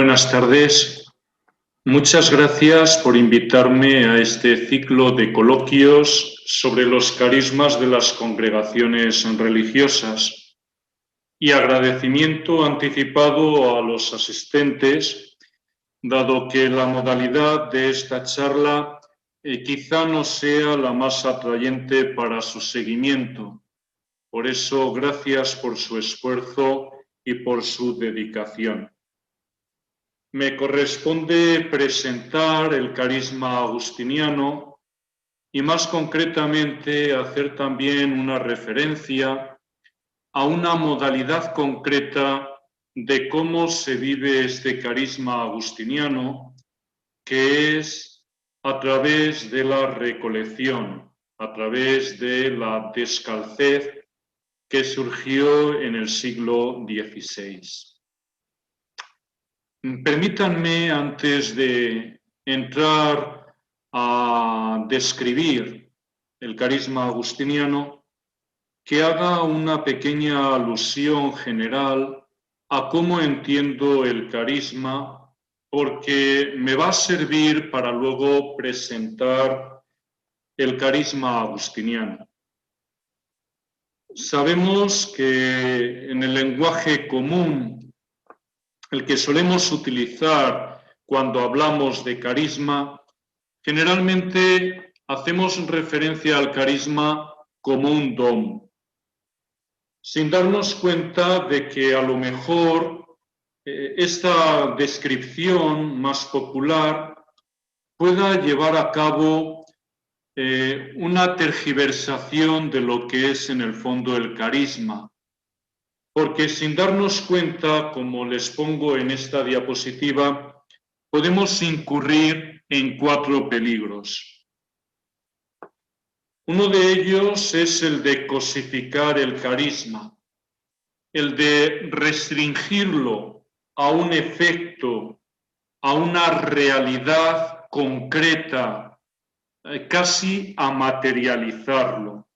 Buenas tardes. Muchas gracias por invitarme a este ciclo de coloquios sobre los carismas de las congregaciones religiosas y agradecimiento anticipado a los asistentes, dado que la modalidad de esta charla quizá no sea la más atrayente para su seguimiento. Por eso, gracias por su esfuerzo y por su dedicación. Me corresponde presentar el carisma agustiniano y más concretamente hacer también una referencia a una modalidad concreta de cómo se vive este carisma agustiniano, que es a través de la recolección, a través de la descalcez que surgió en el siglo XVI. Permítanme, antes de entrar a describir el carisma agustiniano, que haga una pequeña alusión general a cómo entiendo el carisma, porque me va a servir para luego presentar el carisma agustiniano. Sabemos que en el lenguaje común, el que solemos utilizar cuando hablamos de carisma, generalmente hacemos referencia al carisma como un don, sin darnos cuenta de que a lo mejor esta descripción más popular pueda llevar a cabo una tergiversación de lo que es en el fondo el carisma. Porque sin darnos cuenta, como les pongo en esta diapositiva, podemos incurrir en 4 peligros. Uno de ellos es el de cosificar el carisma, el de restringirlo a un efecto, a una realidad concreta, casi a materializarlo.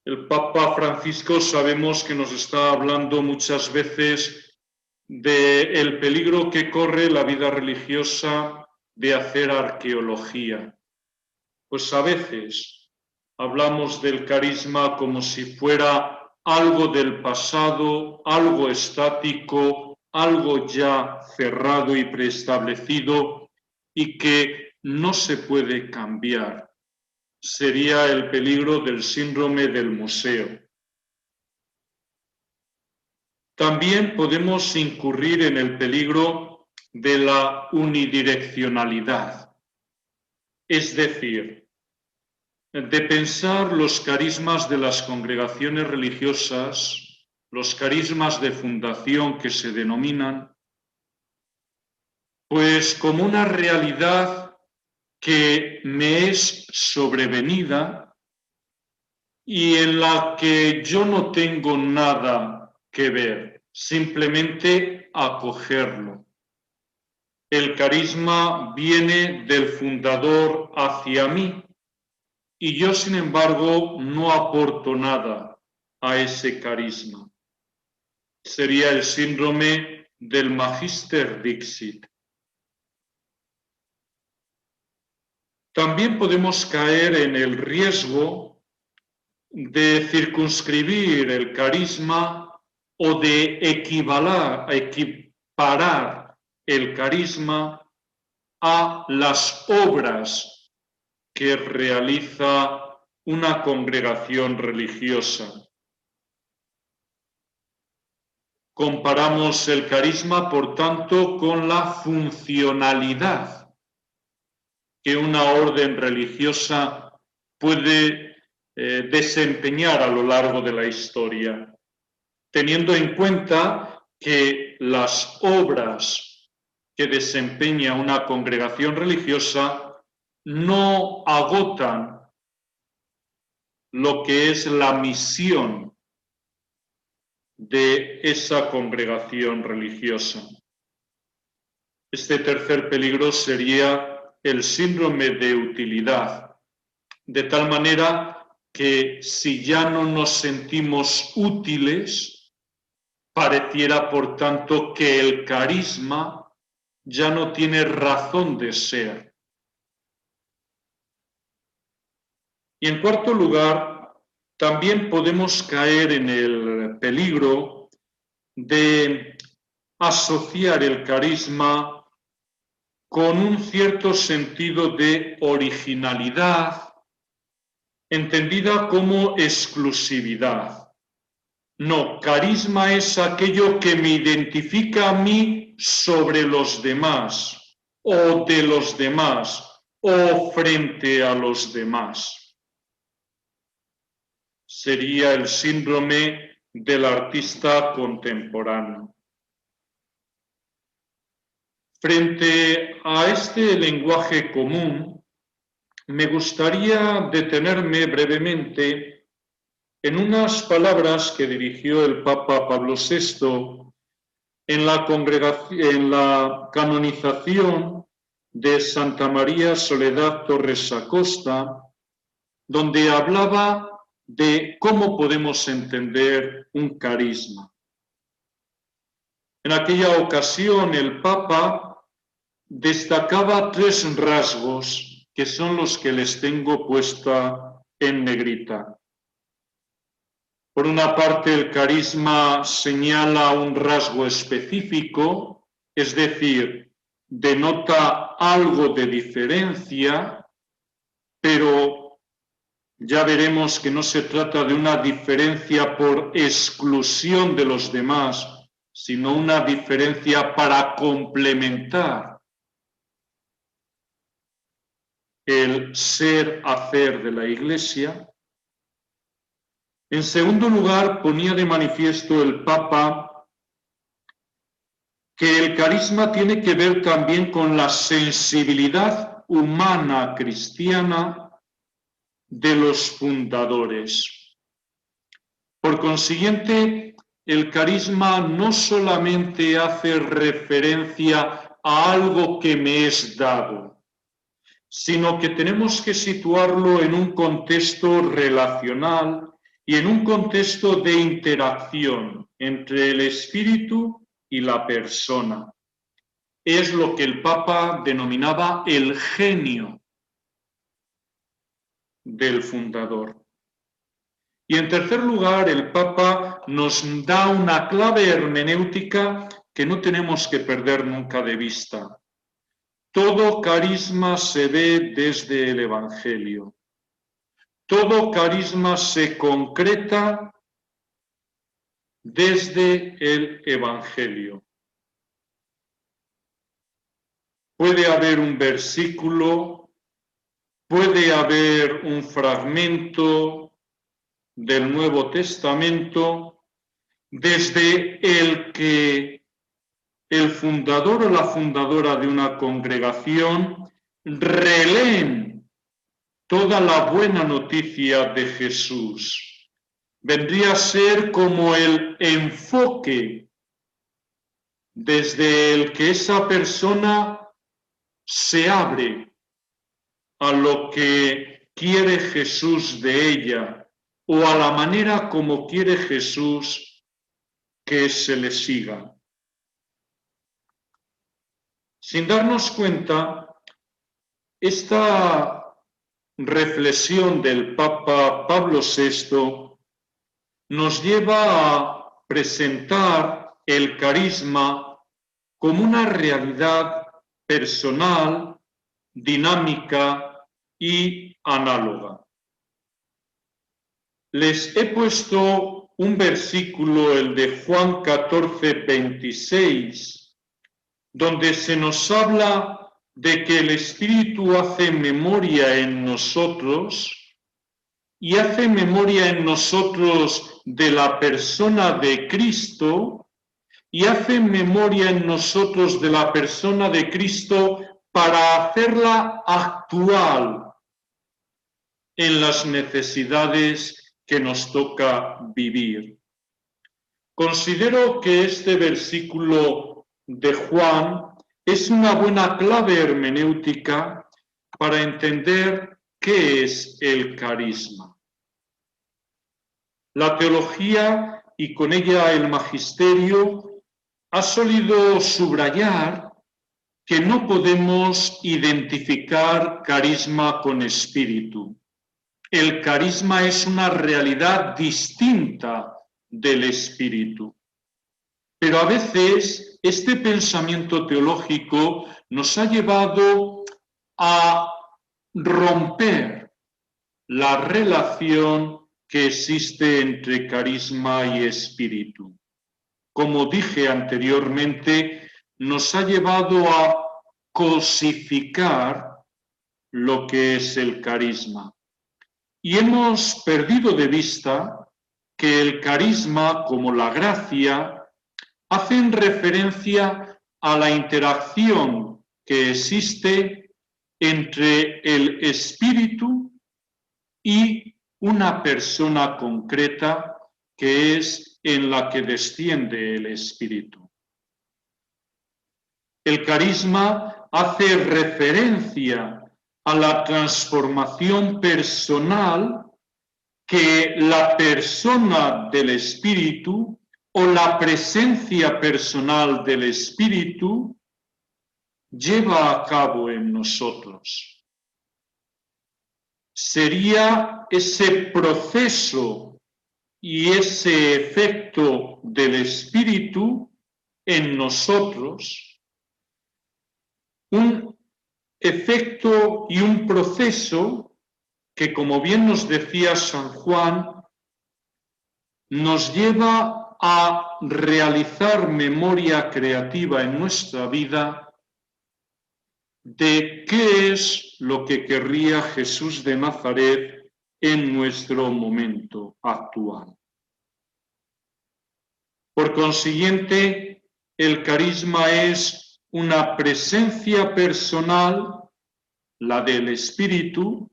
El Papa Francisco sabemos que nos está hablando muchas veces del peligro que corre la vida religiosa de hacer arqueología. Pues a veces hablamos del carisma como si fuera algo del pasado, algo estático, algo ya cerrado y preestablecido y que no se puede cambiar. Sería el peligro del síndrome del museo. También podemos incurrir en el peligro de la unidireccionalidad, es decir, de pensar los carismas de las congregaciones religiosas, los carismas de fundación que se denominan, pues como una realidad que me es sobrevenida y en la que yo no tengo nada que ver, simplemente acogerlo. El carisma viene del fundador hacia mí y yo, sin embargo, no aporto nada a ese carisma. Sería el síndrome del Magister Dixit. También podemos caer en el riesgo de circunscribir el carisma o de equiparar el carisma a las obras que realiza una congregación religiosa. Comparamos el carisma, por tanto, con la funcionalidad que una orden religiosa puede desempeñar a lo largo de la historia, teniendo en cuenta que las obras que desempeña una congregación religiosa no agotan lo que es la misión de esa congregación religiosa. Este tercer peligro sería el síndrome de utilidad, de tal manera que si ya no nos sentimos útiles Pareciera, por tanto, que el carisma ya no tiene razón de ser. Y en cuarto lugar, también podemos caer en el peligro de asociar el carisma con un cierto sentido de originalidad, entendida como exclusividad. No, carisma es aquello que me identifica a mí sobre los demás, o de los demás, o frente a los demás. Sería el síndrome del artista contemporáneo. Frente a este lenguaje común, me gustaría detenerme brevemente en unas palabras que dirigió el Papa Pablo VI en la canonización de Santa María Soledad Torres Acosta, donde hablaba de cómo podemos entender un carisma. En aquella ocasión el Papa destacaba 3 rasgos que son los que les tengo puesta en negrita. Por una parte, el carisma señala un rasgo específico, es decir, denota algo de diferencia, pero ya veremos que no se trata de una diferencia por exclusión de los demás, sino una diferencia para complementar el ser-hacer de la Iglesia. En segundo lugar, ponía de manifiesto el Papa que el carisma tiene que ver también con la sensibilidad humana cristiana de los fundadores. Por consiguiente, el carisma no solamente hace referencia a algo que me es dado, sino que tenemos que situarlo en un contexto relacional y en un contexto de interacción entre el espíritu y la persona. Es lo que el Papa denominaba el genio del fundador. Y en tercer lugar, el Papa nos da una clave hermenéutica que no tenemos que perder nunca de vista. Todo carisma se ve desde el Evangelio. Todo carisma se concreta desde el Evangelio. Puede haber un versículo, puede haber un fragmento del Nuevo Testamento desde el que el fundador o la fundadora de una congregación releen toda la buena noticia de Jesús. Vendría a ser como el enfoque desde el que esa persona se abre a lo que quiere Jesús de ella o a la manera como quiere Jesús que se le siga. Sin darnos cuenta, esta reflexión del Papa Pablo VI nos lleva a presentar el carisma como una realidad personal, dinámica y análoga. Les he puesto un versículo, el de Juan 14, 26, donde se nos habla de que el Espíritu hace memoria en nosotros y hace memoria en nosotros de la persona de Cristo y hace memoria en nosotros de la persona de Cristo para hacerla actual en las necesidades que nos toca vivir. Considero que este versículo de Juan es una buena clave hermenéutica para entender qué es el carisma. La teología y con ella el magisterio, ha solido subrayar que no podemos identificar carisma con espíritu. El carisma es una realidad distinta del espíritu. Pero a veces este pensamiento teológico nos ha llevado a romper la relación que existe entre carisma y espíritu. Como dije anteriormente, nos ha llevado a cosificar lo que es el carisma. Y hemos perdido de vista que el carisma, como la gracia, hacen referencia a la interacción que existe entre el espíritu y una persona concreta que es en la que desciende el espíritu. El carisma hace referencia a la transformación personal que la persona del espíritu o la presencia personal del espíritu lleva a cabo en nosotros. Sería ese proceso y ese efecto del espíritu en nosotros, un efecto y un proceso que, como bien nos decía San Juan, nos lleva a realizar memoria creativa en nuestra vida de qué es lo que querría Jesús de Nazaret en nuestro momento actual. Por consiguiente, el carisma es una presencia personal, la del Espíritu,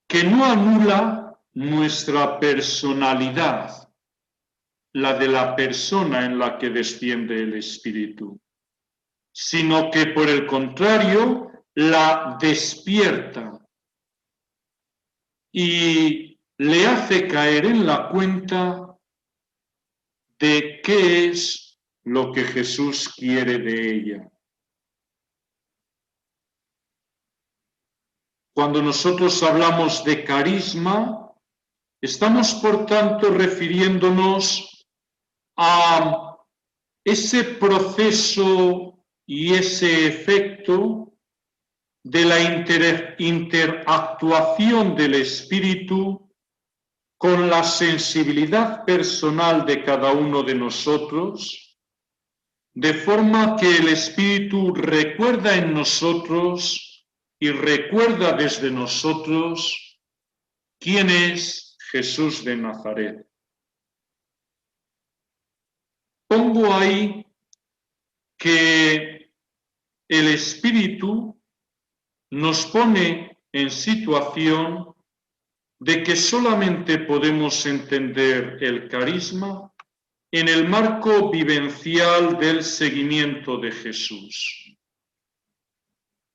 que no anula nuestra personalidad, la de la persona en la que desciende el Espíritu, sino que por el contrario la despierta y le hace caer en la cuenta de qué es lo que Jesús quiere de ella. Cuando nosotros hablamos de carisma, estamos por tanto refiriéndonos a ese proceso y ese efecto de la interactuación del espíritu con la sensibilidad personal de cada uno de nosotros, de forma que el espíritu recuerda en nosotros y recuerda desde nosotros quién es Jesús de Nazaret. Pongo ahí que el espíritu nos pone en situación de que solamente podemos entender el carisma en el marco vivencial del seguimiento de Jesús.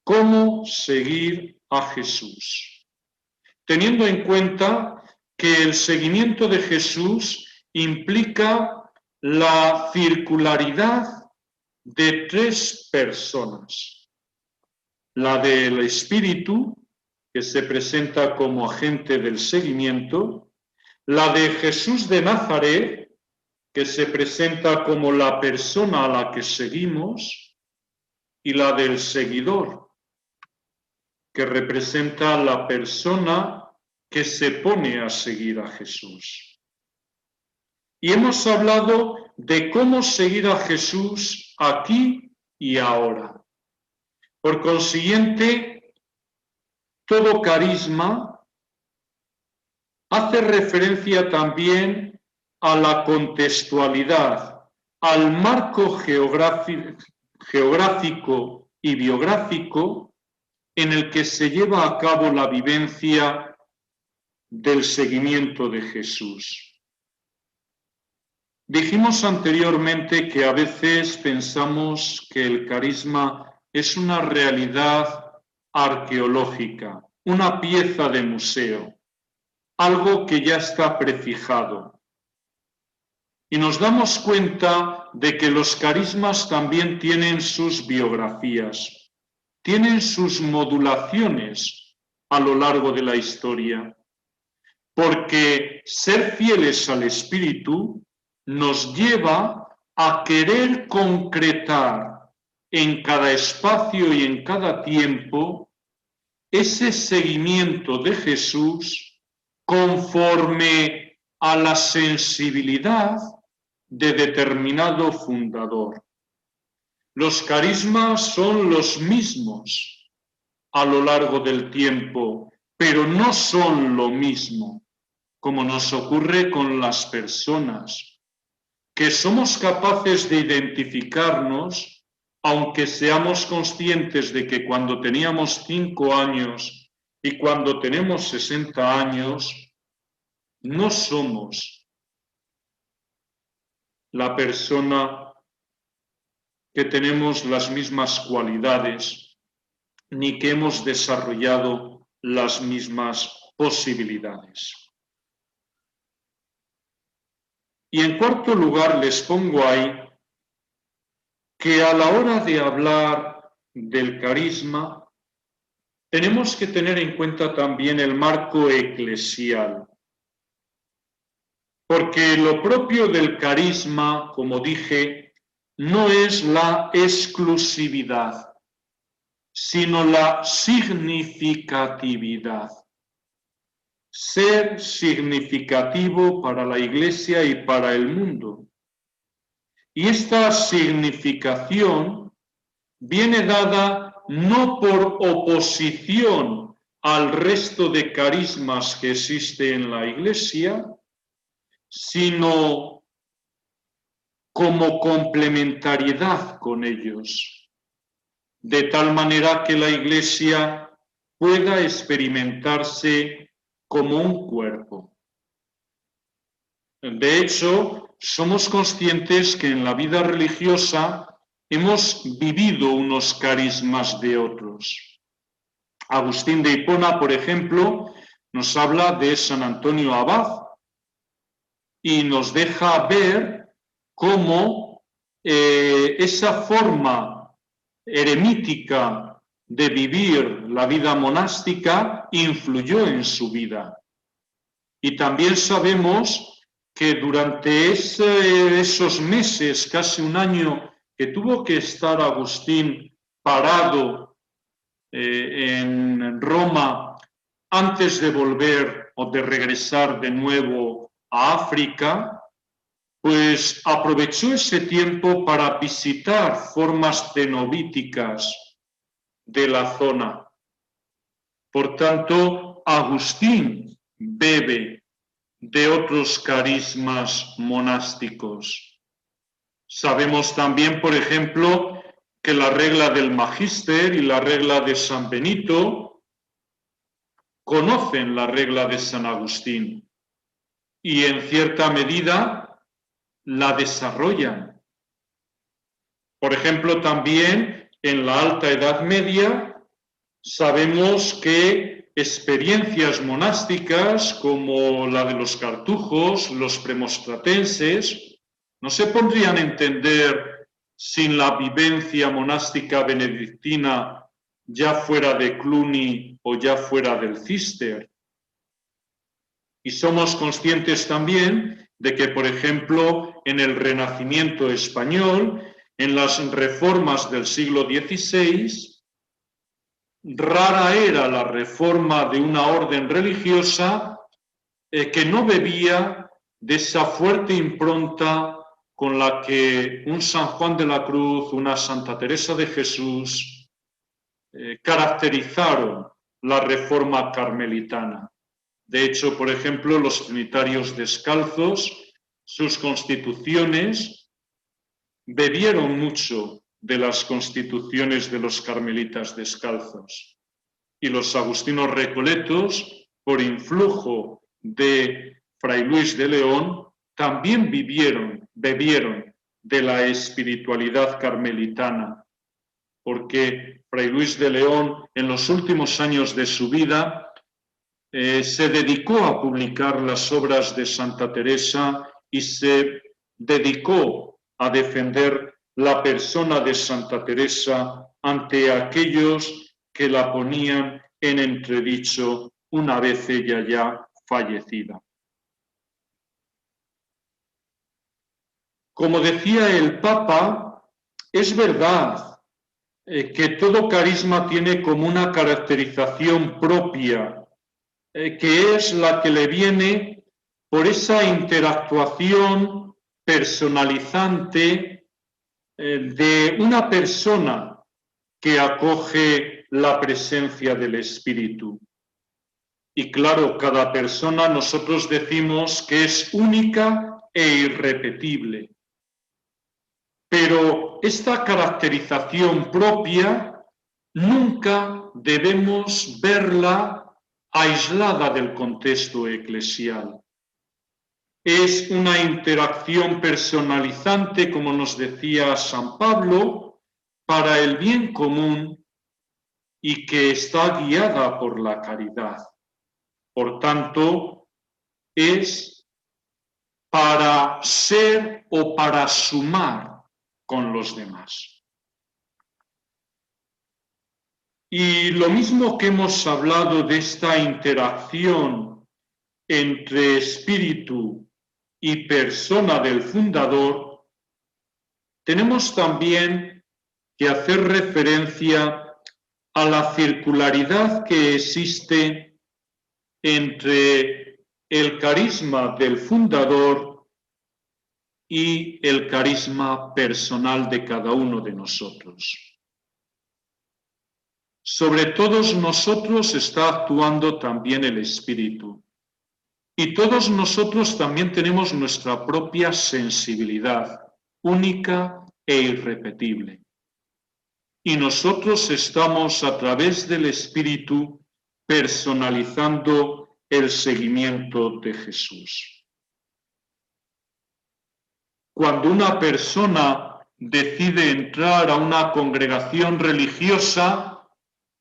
¿Cómo seguir a Jesús? Teniendo en cuenta que el seguimiento de Jesús implica la circularidad de tres personas. La del Espíritu, que se presenta como agente del seguimiento, la de Jesús de Nazaret, que se presenta como la persona a la que seguimos, y la del seguidor, que representa la persona que se pone a seguir a Jesús. Y hemos hablado de cómo seguir a Jesús aquí y ahora. Por consiguiente, todo carisma hace referencia también a la contextualidad, al marco geográfico y biográfico en el que se lleva a cabo la vivencia del seguimiento de Jesús. Dijimos anteriormente que a veces pensamos que el carisma es una realidad arqueológica, una pieza de museo, algo que ya está prefijado. Y nos damos cuenta de que los carismas también tienen sus biografías, tienen sus modulaciones a lo largo de la historia, porque ser fieles al Espíritu nos lleva a querer concretar en cada espacio y en cada tiempo ese seguimiento de Jesús conforme a la sensibilidad de determinado fundador. Los carismas son los mismos a lo largo del tiempo, pero no son lo mismo, como nos ocurre con las personas, que somos capaces de identificarnos, aunque seamos conscientes de que cuando teníamos 5 años y cuando tenemos 60 años, no somos la persona que tenemos las mismas cualidades ni que hemos desarrollado las mismas posibilidades. Y en cuarto lugar les pongo ahí que a la hora de hablar del carisma tenemos que tener en cuenta también el marco eclesial. Porque lo propio del carisma, como dije, no es la exclusividad, sino la significatividad. Ser significativo para la Iglesia y para el mundo. Y esta significación viene dada no por oposición al resto de carismas que existe en la Iglesia, sino como complementariedad con ellos, de tal manera que la Iglesia pueda experimentarse como un cuerpo. De hecho, somos conscientes que en la vida religiosa hemos vivido unos carismas de otros. Agustín de Hipona, por ejemplo, nos habla de San Antonio Abad y nos deja ver cómo esa forma eremítica de vivir la vida monástica influyó en su vida. Y también sabemos que durante esos meses, casi un año, que tuvo que estar Agustín parado en Roma antes de volver o de regresar de nuevo a África, pues aprovechó ese tiempo para visitar formas cenobíticas de la zona. Por tanto, Agustín bebe de otros carismas monásticos. Sabemos también, por ejemplo, que la regla del Magíster y la regla de San Benito conocen la regla de San Agustín y en cierta medida la desarrollan. Por ejemplo, también en la Alta Edad Media sabemos que experiencias monásticas como la de los cartujos, los premostratenses, no se podrían entender sin la vivencia monástica benedictina, ya fuera de Cluny o ya fuera del Císter. Y somos conscientes también de que, por ejemplo, en el Renacimiento español, en las reformas del siglo XVI, rara era la reforma de una orden religiosa que no bebía de esa fuerte impronta con la que un San Juan de la Cruz, una Santa Teresa de Jesús, caracterizaron la reforma carmelitana. De hecho, por ejemplo, los trinitarios descalzos, sus constituciones, bebieron mucho de las constituciones de los carmelitas descalzos. Y los agustinos recoletos, por influjo de Fray Luis de León, también bebieron de la espiritualidad carmelitana, porque Fray Luis de León, en los últimos años de su vida, se dedicó a publicar las obras de Santa Teresa y se dedicó a defender la persona de Santa Teresa ante aquellos que la ponían en entredicho una vez ella ya fallecida. Como decía el Papa, es verdad que todo carisma tiene como una caracterización propia, que es la que le viene por esa interactuación personalizante de una persona que acoge la presencia del Espíritu. Y claro, cada persona nosotros decimos que es única e irrepetible. Pero esta caracterización propia nunca debemos verla aislada del contexto eclesial. Es una interacción personalizante, como nos decía San Pablo, para el bien común y que está guiada por la caridad. Por tanto, es para ser o para sumar con los demás. Y lo mismo que hemos hablado de esta interacción entre espíritu y persona del fundador, tenemos también que hacer referencia a la circularidad que existe entre el carisma del fundador y el carisma personal de cada uno de nosotros. Sobre todos nosotros está actuando también el Espíritu. Y todos nosotros también tenemos nuestra propia sensibilidad, única e irrepetible. Y nosotros estamos a través del Espíritu personalizando el seguimiento de Jesús. Cuando una persona decide entrar a una congregación religiosa,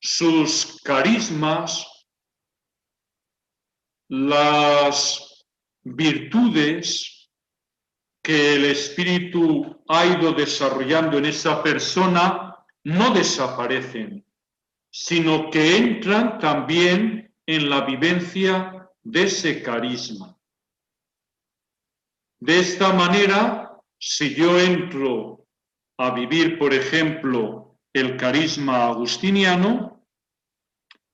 sus carismas, las virtudes que el Espíritu ha ido desarrollando en esa persona no desaparecen, sino que entran también en la vivencia de ese carisma. De esta manera, si yo entro a vivir, por ejemplo, el carisma agustiniano,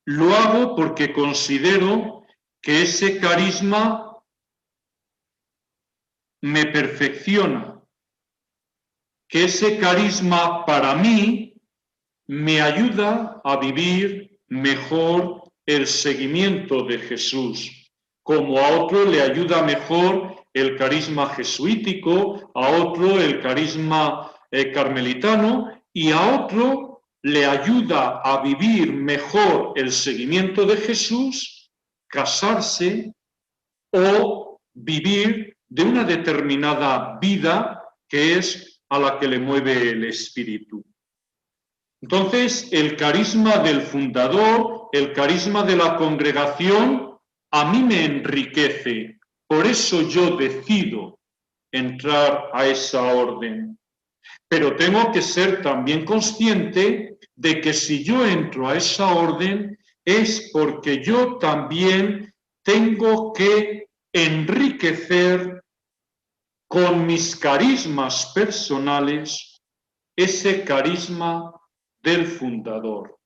lo hago porque considero que ese carisma me perfecciona, que ese carisma para mí me ayuda a vivir mejor el seguimiento de Jesús, como a otro le ayuda mejor el carisma jesuítico, a otro el carisma carmelitano y a otro le ayuda a vivir mejor el seguimiento de Jesús, casarse o vivir de una determinada vida que es a la que le mueve el Espíritu. Entonces, el carisma del fundador, el carisma de la congregación, a mí me enriquece. Por eso yo decido entrar a esa orden. Pero tengo que ser también consciente de que si yo entro a esa orden es porque yo también tengo que enriquecer con mis carismas personales ese carisma del fundador.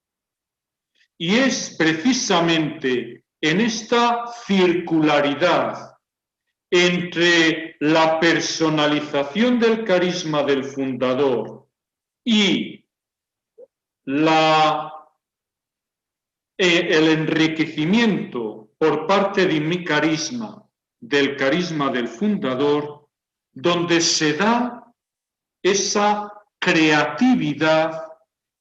Y es precisamente en esta circularidad entre la personalización del carisma del fundador y el enriquecimiento por parte de mi carisma, del carisma del fundador, donde se da esa creatividad,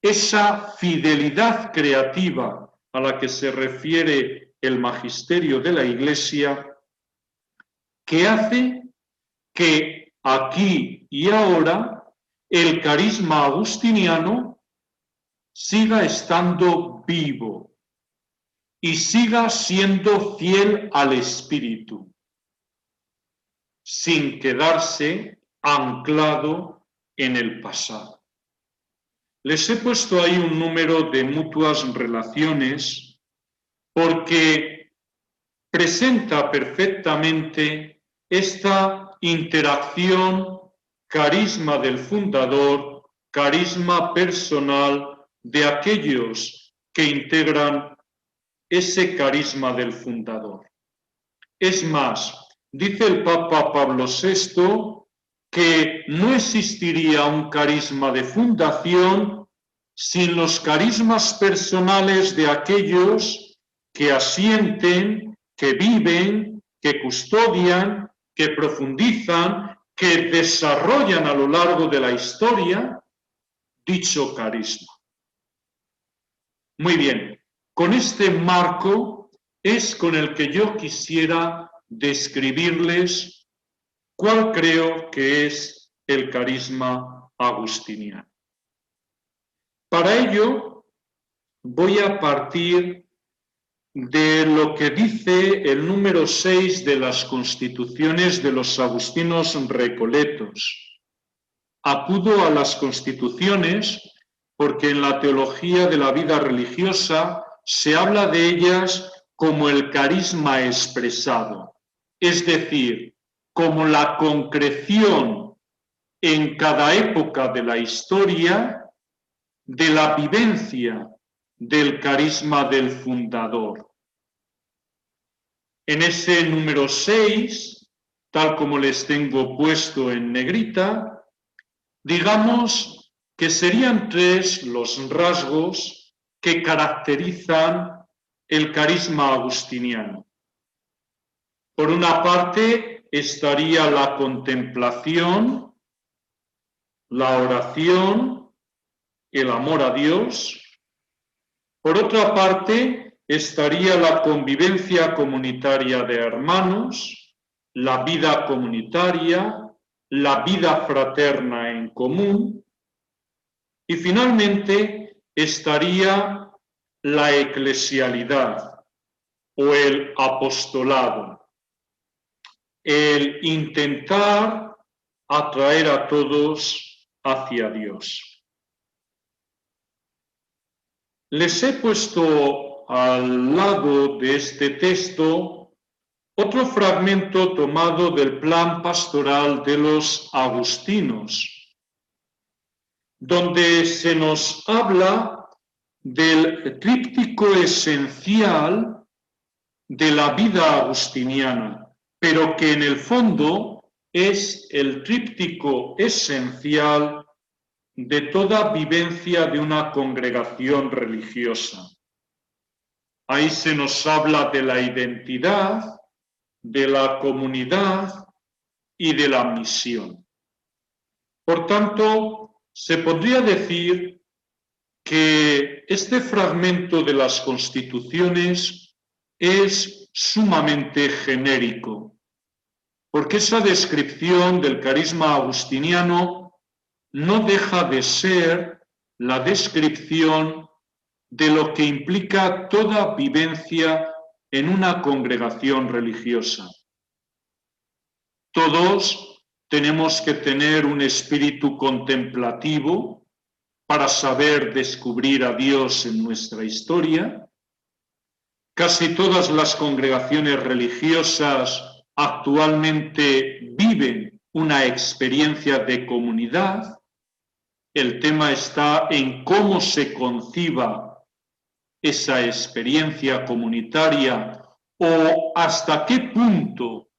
esa fidelidad creativa a la que se refiere el magisterio de la Iglesia, que hace que aquí y ahora el carisma agustiniano siga estando vivo y siga siendo fiel al Espíritu, sin quedarse anclado en el pasado. Les he puesto ahí un número de mutuas relaciones porque presenta perfectamente esta interacción, carisma del fundador, carisma personal de aquellos que integran ese carisma del fundador. Es más, dice el Papa Pablo VI que no existiría un carisma de fundación sin los carismas personales de aquellos que asienten, que viven, que custodian, que profundizan, que desarrollan a lo largo de la historia dicho carisma. Muy bien, con este marco es con el que yo quisiera describirles cuál creo que es el carisma agustiniano. Para ello voy a partir de lo que dice el número 6 de las Constituciones de los Agustinos Recoletos. Acudo a las Constituciones porque en la teología de la vida religiosa se habla de ellas como el carisma expresado, es decir, como la concreción en cada época de la historia de la vivencia del carisma del fundador. En ese número 6, tal como les tengo puesto en negrita, digamos que serían 3 los rasgos que caracterizan el carisma agustiniano. Por una parte estaría la contemplación, la oración, el amor a Dios. Por otra parte estaría la convivencia comunitaria de hermanos, la vida comunitaria, la vida fraterna en común. Y finalmente estaría la eclesialidad o el apostolado, el intentar atraer a todos hacia Dios. Les he puesto al lado de este texto otro fragmento tomado del plan pastoral de los agustinos, donde se nos habla del tríptico esencial de la vida agustiniana, pero que en el fondo es el tríptico esencial de toda vivencia de una congregación religiosa. Ahí se nos habla de la identidad, de la comunidad y de la misión. Por tanto, se podría decir que este fragmento de las Constituciones es sumamente genérico, porque esa descripción del carisma agustiniano no deja de ser la descripción de lo que implica toda vivencia en una congregación religiosa. Todos tenemos que tener un espíritu contemplativo para saber descubrir a Dios en nuestra historia. Casi todas las congregaciones religiosas actualmente viven una experiencia de comunidad. El tema está en cómo se conciba esa experiencia comunitaria o hasta qué punto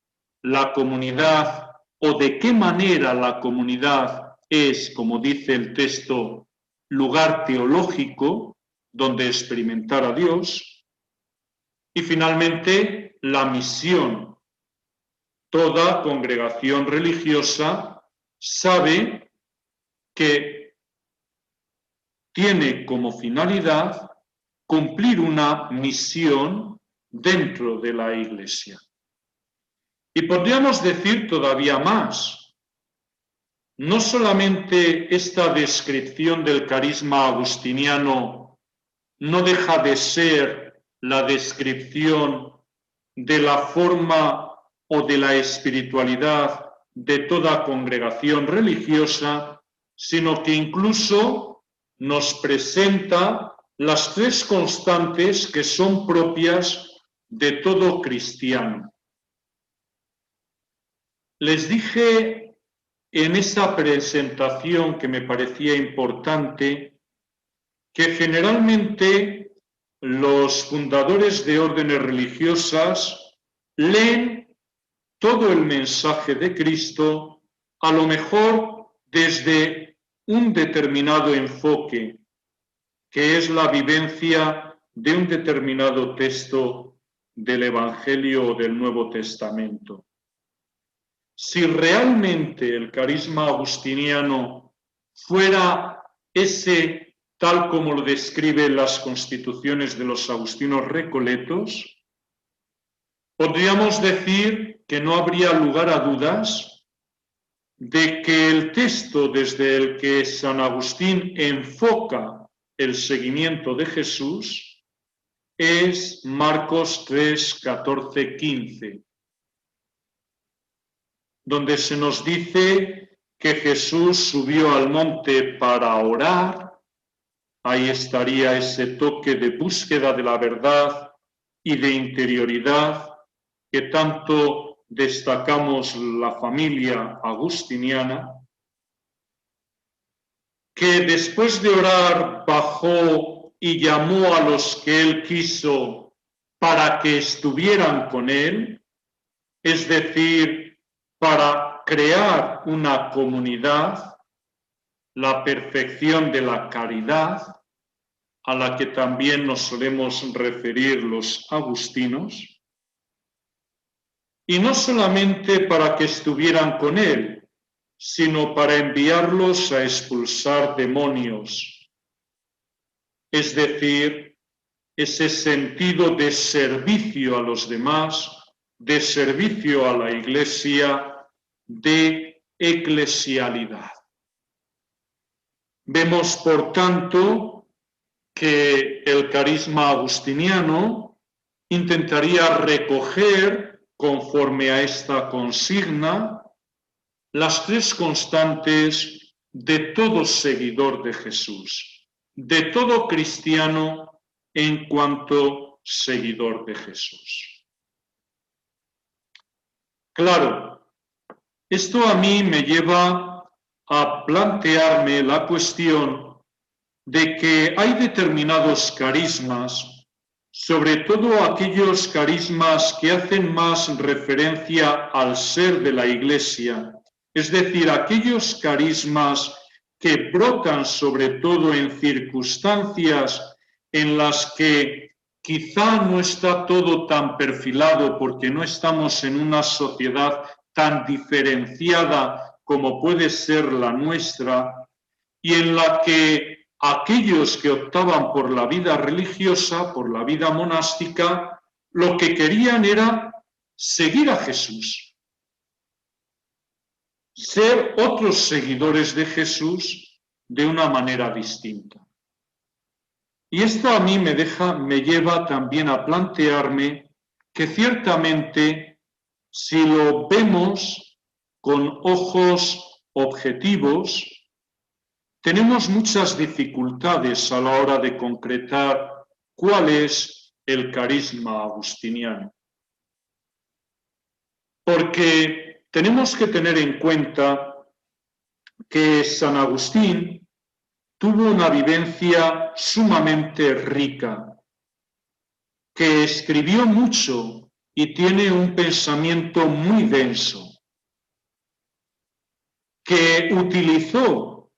la comunidad o de qué manera la comunidad es, como dice el texto, lugar teológico donde experimentar a Dios. Y finalmente, la misión. Toda congregación religiosa sabe que tiene como finalidad cumplir una misión dentro de la Iglesia. Y podríamos decir todavía más. No solamente esta descripción del carisma agustiniano no deja de ser la descripción de la forma o de la espiritualidad de toda congregación religiosa, sino que incluso nos presenta las tres constantes que son propias de todo cristiano. Les dije en esa presentación que me parecía importante que generalmente los fundadores de órdenes religiosas leen todo el mensaje de Cristo, a lo mejor desde un determinado enfoque, que es la vivencia de un determinado texto del Evangelio o del Nuevo Testamento. Si realmente el carisma agustiniano fuera ese tal como lo describen las constituciones de los agustinos recoletos, podríamos decir que no habría lugar a dudas de que el texto desde el que San Agustín enfoca el seguimiento de Jesús es Marcos 3, 14, 15, donde se nos dice que Jesús subió al monte para orar. Ahí estaría ese toque de búsqueda de la verdad y de interioridad que tanto destacamos la familia agustiniana, que después de orar bajó y llamó a los que él quiso para que estuvieran con él, es decir, para crear una comunidad, la perfección de la caridad, a la que también nos solemos referir los agustinos, y no solamente para que estuvieran con él, sino para enviarlos a expulsar demonios, es decir, ese sentido de servicio a los demás, de servicio a la Iglesia, de eclesialidad. Vemos, por tanto, que el carisma agustiniano intentaría recoger, conforme a esta consigna, las tres constantes de todo seguidor de Jesús, de todo cristiano en cuanto seguidor de Jesús. Claro, esto a mí me lleva a plantearme la cuestión de que hay determinados carismas, sobre todo aquellos carismas que hacen más referencia al ser de la Iglesia, es decir, aquellos carismas que brotan sobre todo en circunstancias en las que quizá no está todo tan perfilado porque no estamos en una sociedad tan diferenciada como puede ser la nuestra, y en la que aquellos que optaban por la vida religiosa, por la vida monástica, lo que querían era seguir a Jesús, ser otros seguidores de Jesús de una manera distinta. Y esto a mí me lleva también a plantearme que ciertamente, si lo vemos con ojos objetivos, tenemos muchas dificultades a la hora de concretar cuál es el carisma agustiniano. Porque tenemos que tener en cuenta que San Agustín tuvo una vivencia sumamente rica, que escribió mucho y tiene un pensamiento muy denso, que utilizó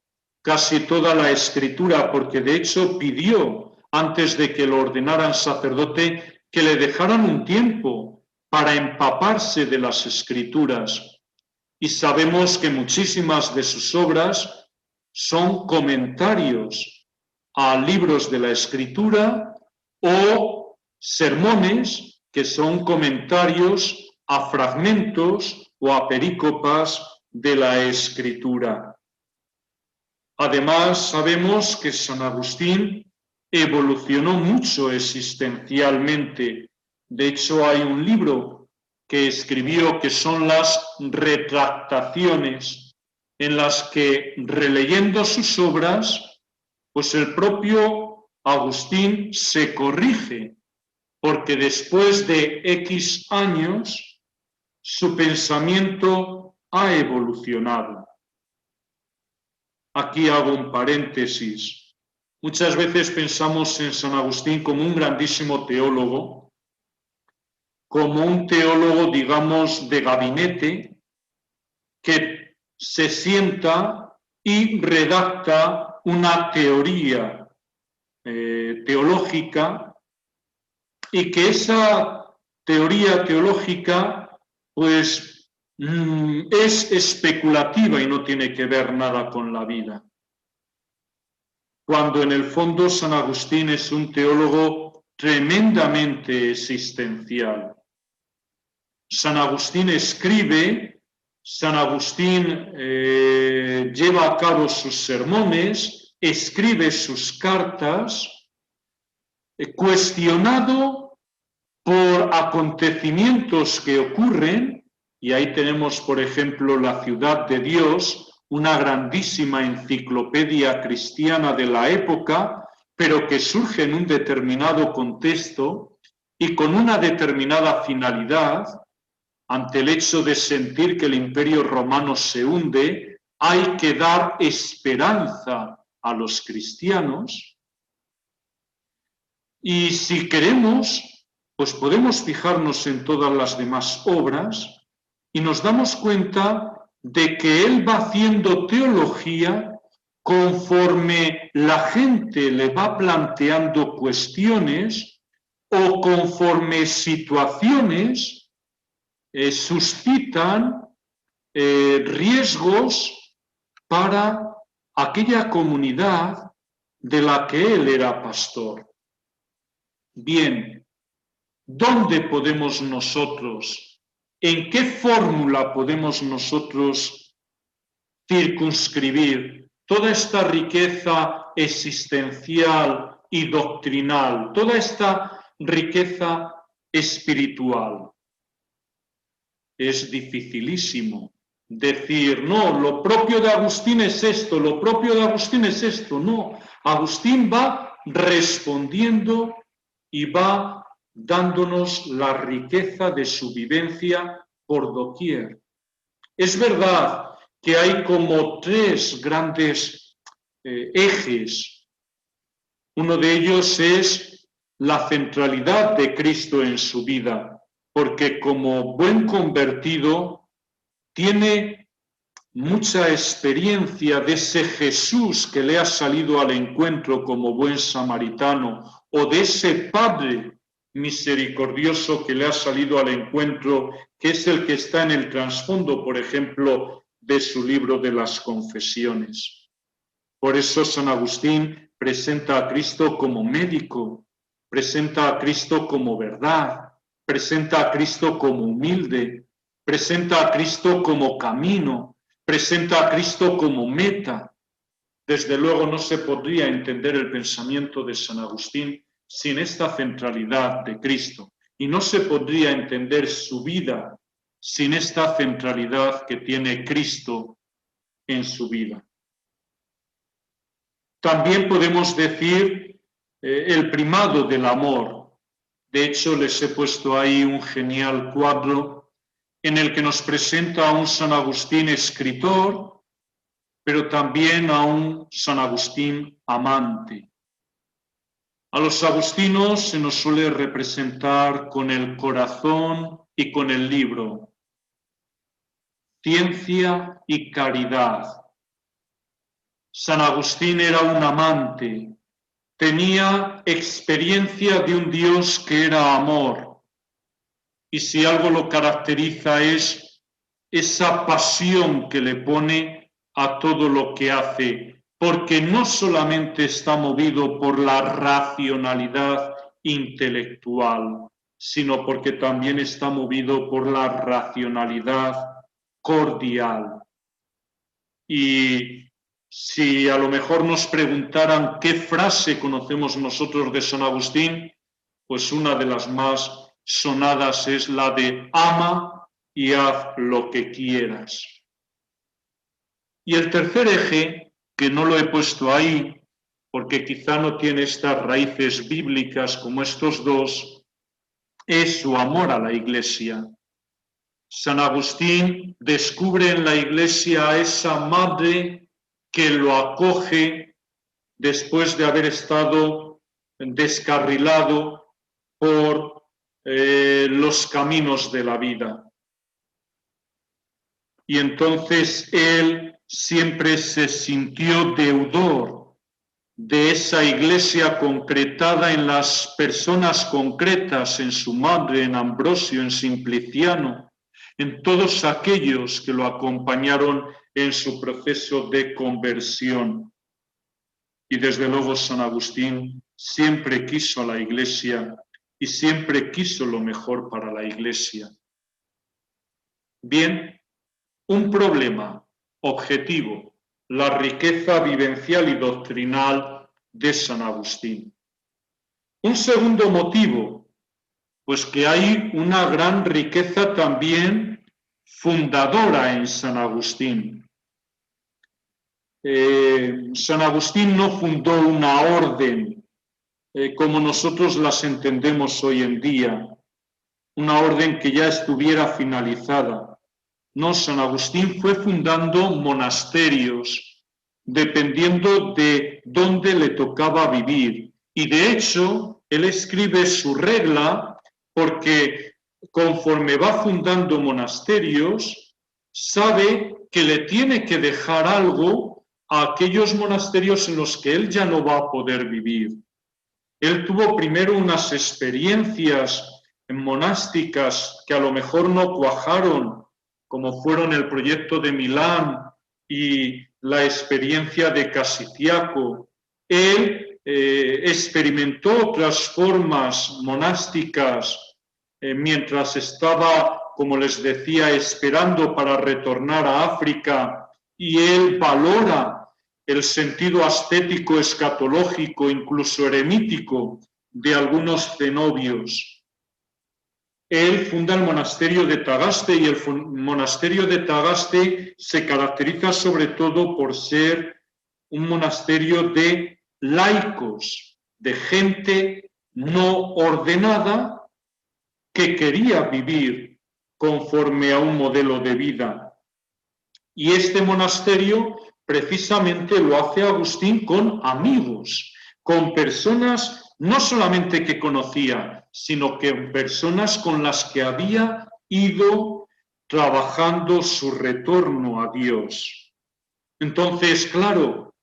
casi toda la escritura, porque de hecho pidió, antes de que lo ordenaran sacerdote, que le dejaran un tiempo para empaparse de las escrituras. Y sabemos que muchísimas de sus obras son comentarios a libros de la escritura o sermones que son comentarios a fragmentos o a perícopas de la escritura. Además, sabemos que San Agustín evolucionó mucho existencialmente. De hecho, hay un libro que escribió, que son las retractaciones, en las que, releyendo sus obras, pues el propio Agustín se corrige, porque después de X años su pensamiento ha evolucionado. Aquí hago un paréntesis. Muchas veces pensamos en San Agustín como un grandísimo teólogo, como un teólogo, digamos, de gabinete, que se sienta y redacta una teoría teológica, y que esa teoría teológica pues es especulativa y no tiene que ver nada con la vida. Cuando en el fondo San Agustín es un teólogo tremendamente existencial. San Agustín escribe, San Agustín lleva a cabo sus sermones, escribe sus cartas, cuestionado por acontecimientos que ocurren, y ahí tenemos, por ejemplo, La Ciudad de Dios, una grandísima enciclopedia cristiana de la época, pero que surge en un determinado contexto y con una determinada finalidad. Ante el hecho de sentir que el Imperio Romano se hunde, hay que dar esperanza a los cristianos. Y si queremos, pues podemos fijarnos en todas las demás obras y nos damos cuenta de que él va haciendo teología conforme la gente le va planteando cuestiones o conforme situaciones suscitan riesgos para aquella comunidad de la que él era pastor. Bien, ¿dónde podemos nosotros, en qué fórmula podemos nosotros circunscribir toda esta riqueza existencial y doctrinal, toda esta riqueza espiritual? Es dificilísimo decir, no, lo propio de Agustín es esto, lo propio de Agustín es esto. No, Agustín va respondiendo y va dándonos la riqueza de su vivencia por doquier. Es verdad que hay como tres grandes ejes. Uno de ellos es la centralidad de Cristo en su vida, porque como buen convertido tiene mucha experiencia de ese Jesús que le ha salido al encuentro como buen samaritano, o de ese Padre misericordioso que le ha salido al encuentro, que es el que está en el trasfondo, por ejemplo, de su libro de las Confesiones. Por eso San Agustín presenta a Cristo como médico, presenta a Cristo como verdad, presenta a Cristo como humilde, presenta a Cristo como camino, presenta a Cristo como meta. Desde luego no se podría entender el pensamiento de San Agustín sin esta centralidad de Cristo, y no se podría entender su vida sin esta centralidad que tiene Cristo en su vida. También podemos decir el primado del amor. De hecho, les he puesto ahí un genial cuadro en el que nos presenta a un San Agustín escritor, pero también a un San Agustín amante. A los agustinos se nos suele representar con el corazón y con el libro, ciencia y caridad. San Agustín era un amante, tenía experiencia de un Dios que era amor, y si algo lo caracteriza es esa pasión que le pone a todo lo que hace, porque no solamente está movido por la racionalidad intelectual, sino porque también está movido por la racionalidad cordial. Y si a lo mejor nos preguntaran qué frase conocemos nosotros de San Agustín, pues una de las más sonadas es la de ama y haz lo que quieras. Y el tercer eje, que no lo he puesto ahí, porque quizá no tiene estas raíces bíblicas como estos dos, es su amor a la Iglesia. San Agustín descubre en la Iglesia a esa madre que lo acoge después de haber estado descarrilado por los caminos de la vida. Y entonces él siempre se sintió deudor de esa Iglesia concretada en las personas concretas, en su madre, en Ambrosio, en Simpliciano, en todos aquellos que lo acompañaron en su proceso de conversión. Y desde luego San Agustín siempre quiso a la Iglesia y siempre quiso lo mejor para la Iglesia. Bien, un problema objetivo, la riqueza vivencial y doctrinal de San Agustín. Un segundo motivo, pues que hay una gran riqueza también fundadora en San Agustín. San Agustín no fundó una orden como nosotros las entendemos hoy en día, una orden que ya estuviera finalizada. No, San Agustín fue fundando monasterios, dependiendo de dónde le tocaba vivir. Y de hecho, él escribe su regla porque conforme va fundando monasterios, sabe que le tiene que dejar algo a aquellos monasterios en los que él ya no va a poder vivir. Él tuvo primero unas experiencias monásticas que a lo mejor no cuajaron, como fueron el proyecto de Milán y la experiencia de Casiciaco. Él experimentó otras formas monásticas mientras estaba, como les decía, esperando para retornar a África, y él valora el sentido ascético, escatológico, incluso eremítico de algunos cenobios. Él funda el monasterio de Tagaste y el monasterio de Tagaste se caracteriza sobre todo por ser un monasterio de laicos, de gente no ordenada que quería vivir conforme a un modelo de vida. Y este monasterio precisamente lo hace Agustín con amigos, con personas no solamente que conocía, sino que personas con las que había ido trabajando su retorno a Dios. Entonces, claro,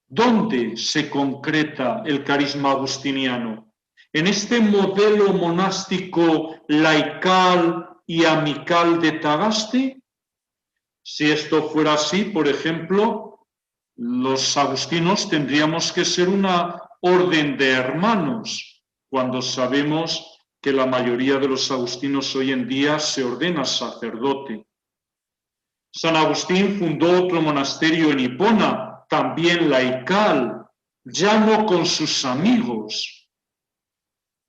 ¿dónde se concreta el carisma agustiniano? En este modelo monástico laical y amical de Tagaste. Si esto fuera así, por ejemplo, los agustinos tendríamos que ser una orden de hermanos, cuando sabemos que la mayoría de los agustinos hoy en día se ordena sacerdote. San Agustín fundó otro monasterio en Hipona, también laical, ya no con sus amigos.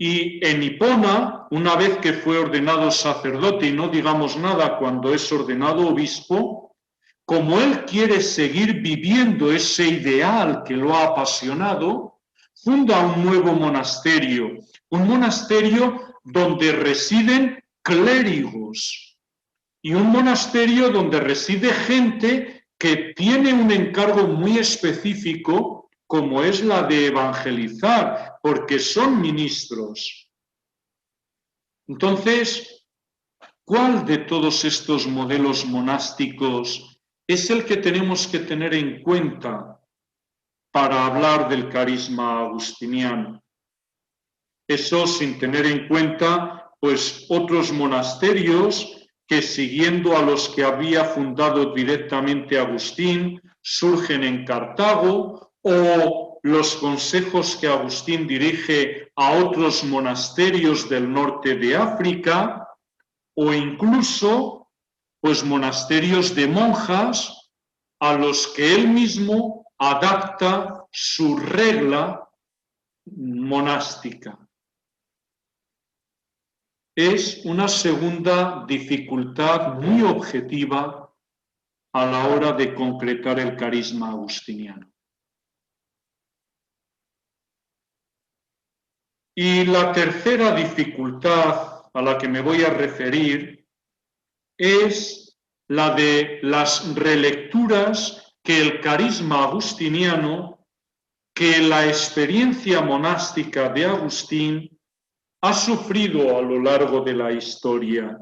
Y en Hipona, una vez que fue ordenado sacerdote, y no digamos nada cuando es ordenado obispo, como él quiere seguir viviendo ese ideal que lo ha apasionado, funda un nuevo monasterio, un monasterio donde residen clérigos y un monasterio donde reside gente que tiene un encargo muy específico, como es la de evangelizar, porque son ministros. Entonces, ¿cuál de todos estos modelos monásticos es el que tenemos que tener en cuenta para hablar del carisma agustiniano? Eso sin tener en cuenta, pues, otros monasterios que, siguiendo a los que había fundado directamente Agustín, surgen en Cartago, o los consejos que Agustín dirige a otros monasterios del norte de África, o incluso, pues, monasterios de monjas a los que él mismo adapta su regla monástica. es una segunda dificultad muy objetiva a la hora de concretar el carisma agustiniano. Y la tercera dificultad a la que me voy a referir es la de las relecturas que el carisma agustiniano, que la experiencia monástica de Agustín ha sufrido a lo largo de la historia.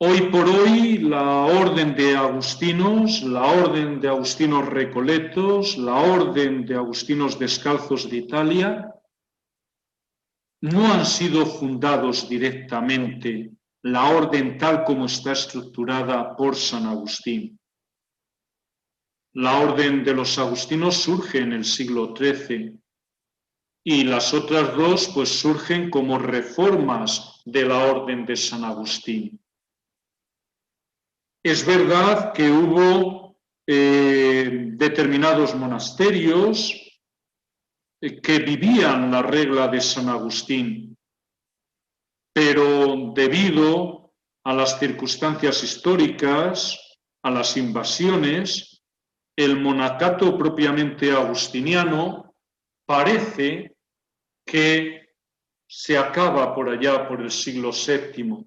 Hoy por hoy, la orden de agustinos, la orden de agustinos recoletos, la orden de agustinos descalzos de Italia, no han sido fundados directamente la orden tal como está estructurada por San Agustín. La orden de los agustinos surge en el siglo XIII y las otras dos pues surgen como reformas de la orden de San Agustín. Es verdad que hubo determinados monasterios que vivían la regla de San Agustín, pero debido a las circunstancias históricas, a las invasiones, el monacato propiamente agustiniano parece que se acaba por allá por el siglo VII.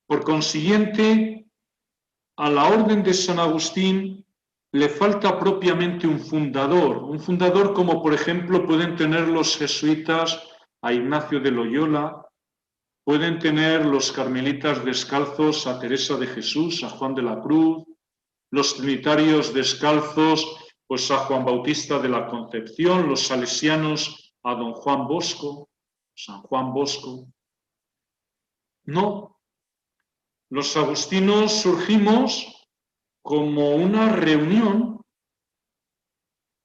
Por consiguiente, a la orden de San Agustín le falta propiamente un fundador como por ejemplo pueden tener los jesuitas a Ignacio de Loyola, pueden tener los carmelitas descalzos a Teresa de Jesús, a Juan de la Cruz, los trinitarios descalzos pues a Juan Bautista de la Concepción, los salesianos a don Juan Bosco, San Juan Bosco. No, los agustinos surgimos como una reunión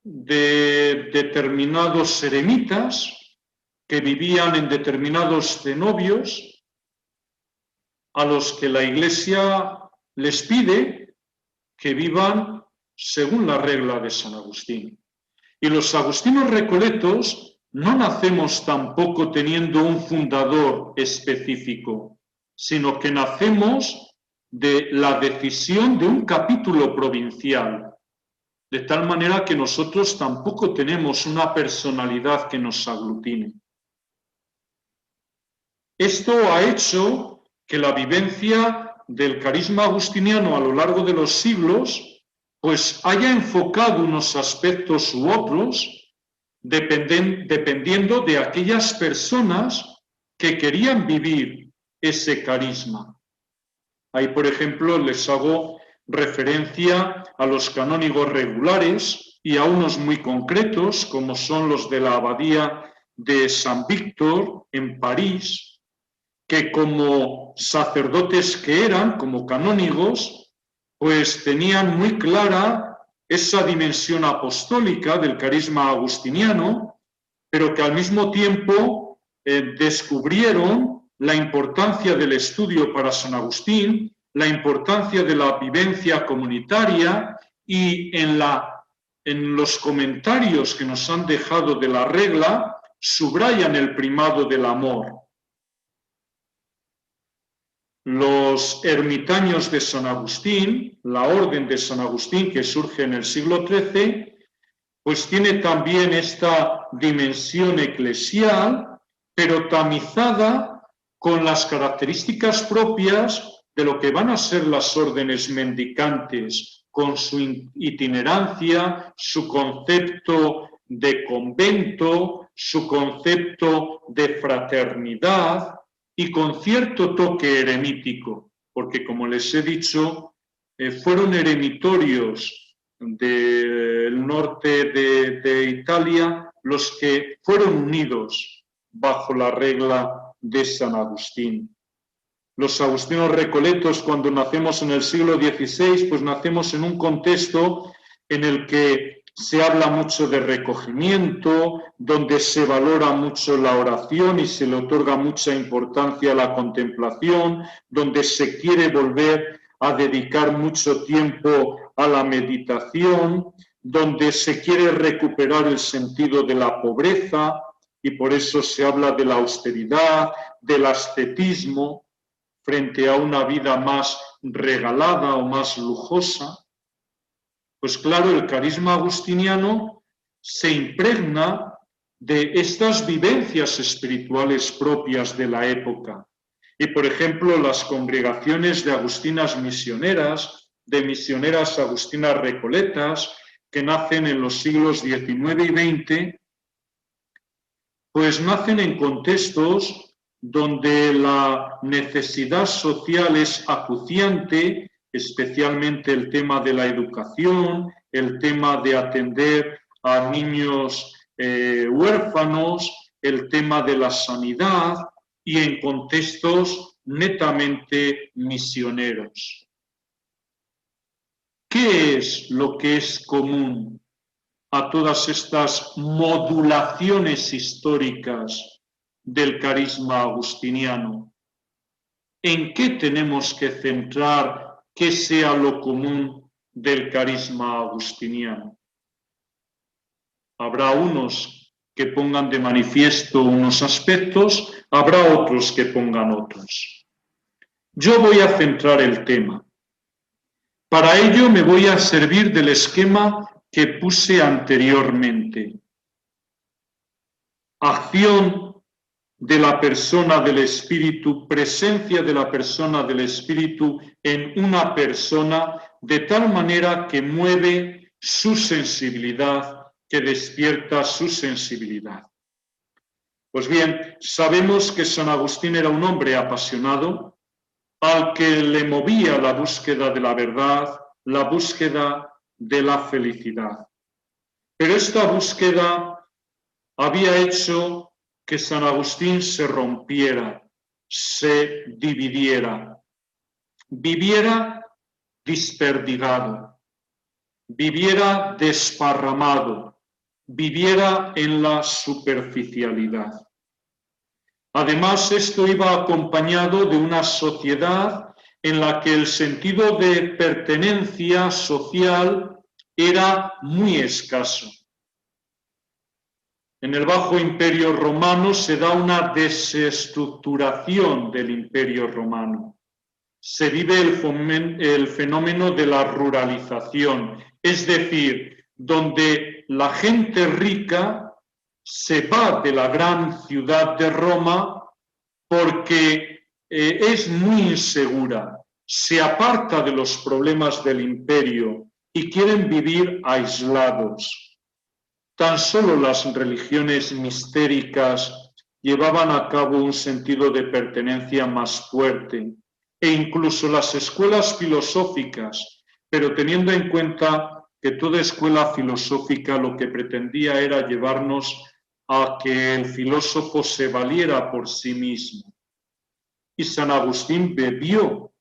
de determinados eremitas que vivían en determinados cenobios a los que la Iglesia les pide que vivan según la regla de San Agustín. Y los agustinos recoletos no nacemos tampoco teniendo un fundador específico, sino que nacemos de la decisión de un capítulo provincial, de tal manera que nosotros tampoco tenemos una personalidad que nos aglutine. Esto ha hecho que la vivencia del carisma agustiniano a lo largo de los siglos pues haya enfocado unos aspectos u otros dependiendo de aquellas personas que querían vivir ese carisma. Ahí, por ejemplo, les hago referencia a los canónigos regulares y a unos muy concretos, como son los de la abadía de San Víctor en París, que como sacerdotes que eran, como canónigos, pues tenían muy clara esa dimensión apostólica del carisma agustiniano, pero que al mismo tiempo descubrieron la importancia del estudio para San Agustín, la importancia de la vivencia comunitaria y en los comentarios que nos han dejado de la regla subrayan el primado del amor. Los ermitaños de San Agustín, la orden de San Agustín que surge en el siglo XIII, pues tiene también esta dimensión eclesial, pero tamizada con las características propias de lo que van a ser las órdenes mendicantes, con su itinerancia, su concepto de convento, su concepto de fraternidad, y con cierto toque eremítico, porque como les he dicho, fueron eremitorios del norte de Italia los que fueron unidos bajo la regla de San Agustín. Los agustinos recoletos, cuando nacemos en el siglo XVI, pues nacemos en un contexto en el que se habla mucho de recogimiento, donde se valora mucho la oración y se le otorga mucha importancia a la contemplación, donde se quiere volver a dedicar mucho tiempo a la meditación, donde se quiere recuperar el sentido de la pobreza y por eso se habla de la austeridad, del ascetismo, frente a una vida más regalada o más lujosa. Pues claro, el carisma agustiniano se impregna de estas vivencias espirituales propias de la época. Y, por ejemplo, las congregaciones de agustinas misioneras, de misioneras agustinas recoletas, que nacen en los siglos XIX y XX, pues nacen en contextos donde la necesidad social es acuciante, especialmente el tema de la educación, el tema de atender a niños huérfanos, el tema de la sanidad y en contextos netamente misioneros. ¿Qué es lo que es común a todas estas modulaciones históricas del carisma agustiniano? ¿En qué tenemos que centrar que sea lo común del carisma agustiniano? Habrá unos que pongan de manifiesto unos aspectos, habrá otros que pongan otros. Yo voy a centrar el tema. Para ello me voy a servir del esquema que puse anteriormente. Acción de la persona del Espíritu, presencia de la persona del Espíritu en una persona, de tal manera que mueve su sensibilidad, que despierta su sensibilidad. Pues bien, sabemos que San Agustín era un hombre apasionado, al que le movía la búsqueda de la verdad, la búsqueda de la felicidad. Pero esta búsqueda había hecho que San Agustín se rompiera, se dividiera, viviera desperdigado, viviera desparramado, viviera en la superficialidad. Además, esto iba acompañado de una sociedad en la que el sentido de pertenencia social era muy escaso. En el Bajo Imperio Romano se da una desestructuración del Imperio Romano. Se vive el fenómeno de la ruralización, es decir, donde la gente rica se va de la gran ciudad de Roma porque es muy insegura, se aparta de los problemas del imperio y quieren vivir aislados. Tan solo las religiones mistéricas llevaban a cabo un sentido de pertenencia más fuerte, e incluso las escuelas filosóficas, pero teniendo en cuenta que toda escuela filosófica lo que pretendía era llevarnos a que el filósofo se valiera por sí mismo. Y San Agustín bebió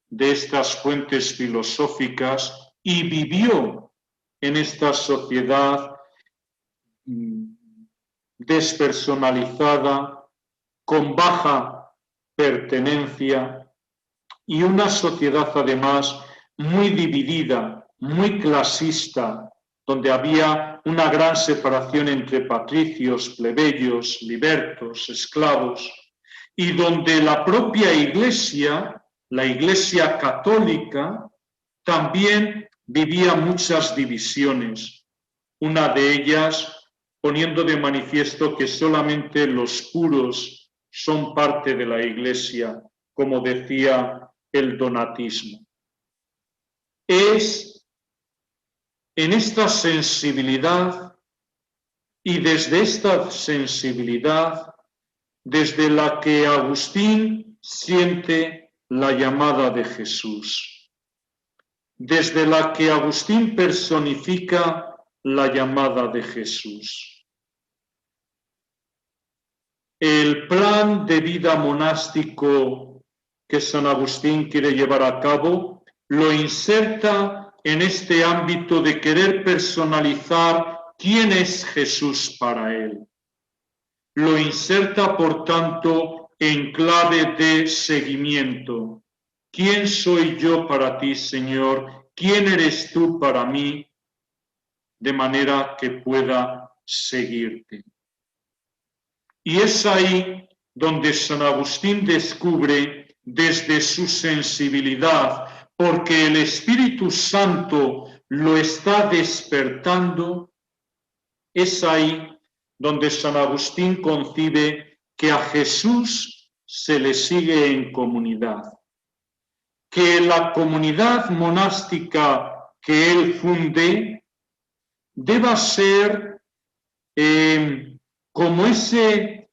de estas fuentes filosóficas y vivió en esta sociedad despersonalizada, con baja pertenencia y una sociedad además muy dividida, muy clasista, donde había una gran separación entre patricios, plebeyos, libertos, esclavos, y donde la propia Iglesia, la Iglesia católica, también vivía muchas divisiones. Una de ellas poniendo de manifiesto que solamente los puros son parte de la Iglesia, como decía el donatismo. Es en esta sensibilidad y desde esta sensibilidad desde la que Agustín siente la llamada de Jesús, desde la que Agustín personifica la llamada de Jesús. El plan de vida monástico que San Agustín quiere llevar a cabo lo inserta en este ámbito de querer personalizar quién es Jesús para él. Lo inserta, por tanto, en clave de seguimiento. ¿Quién soy yo para ti, Señor? ¿Quién eres tú para mí? de manera que pueda seguirte. Y es ahí donde San Agustín descubre desde su sensibilidad, porque el Espíritu Santo lo está despertando, es ahí donde San Agustín concibe que a Jesús se le sigue en comunidad, que la comunidad monástica que él funde deba ser como ese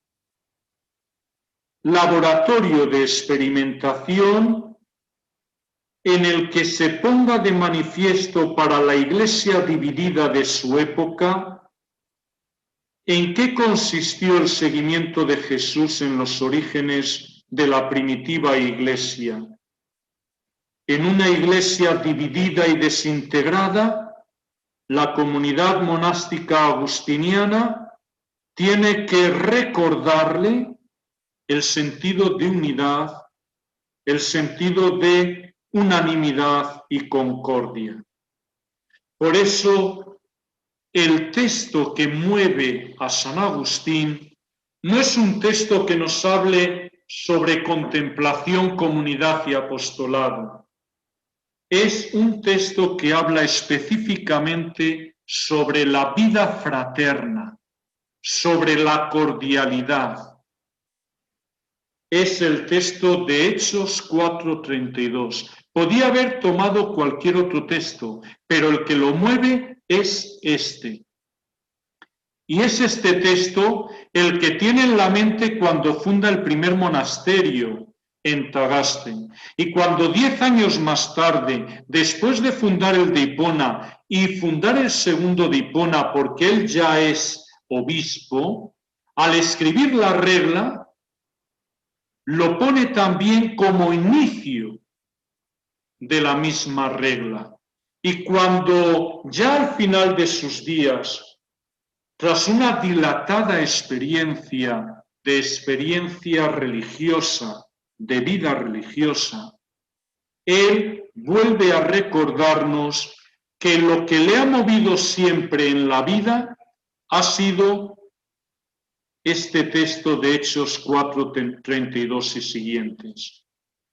laboratorio de experimentación en el que se ponga de manifiesto para la Iglesia dividida de su época en qué consistió el seguimiento de Jesús en los orígenes de la primitiva Iglesia. En una Iglesia dividida y desintegrada, la comunidad monástica agustiniana tiene que recordarle el sentido de unidad, el sentido de unanimidad y concordia. Por eso, el texto que mueve a San Agustín no es un texto que nos hable sobre contemplación, comunidad y apostolado. Es un texto que habla específicamente sobre la vida fraterna, sobre la cordialidad. Es el texto de Hechos 4:32. Podía haber tomado cualquier otro texto, pero el que lo mueve es este. Y es este texto el que tiene en la mente cuando funda el primer monasterio en Tagaste. Y cuando 10 años más tarde, después de fundar el de Hipona y fundar el segundo de Hipona, porque él ya es obispo, al escribir la regla, lo pone también como inicio de la misma regla. Y cuando ya al final de sus días, tras una dilatada experiencia religiosa, de vida religiosa, él vuelve a recordarnos que lo que le ha movido siempre en la vida ha sido este texto de Hechos 4:32 y siguientes.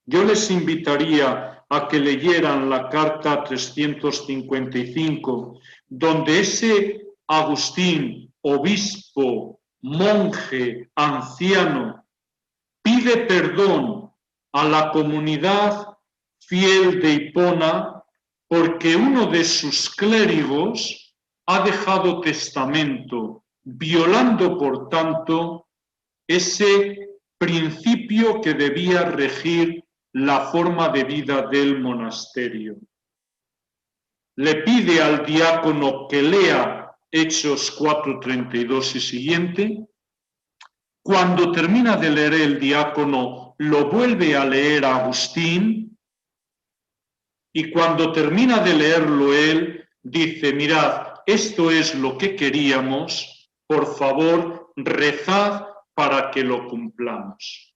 Yo les invitaría a que leyeran la carta 355, donde ese Agustín, obispo, monje, anciano, pide perdón a la comunidad fiel de Hipona porque uno de sus clérigos ha dejado testamento, violando, por tanto, ese principio que debía regir la forma de vida del monasterio. Le pide al diácono que lea Hechos 4:32 y siguiente. Cuando termina de leer el diácono, lo vuelve a leer a Agustín, y cuando termina de leerlo él, dice: mirad, esto es lo que queríamos, por favor, rezad para que lo cumplamos.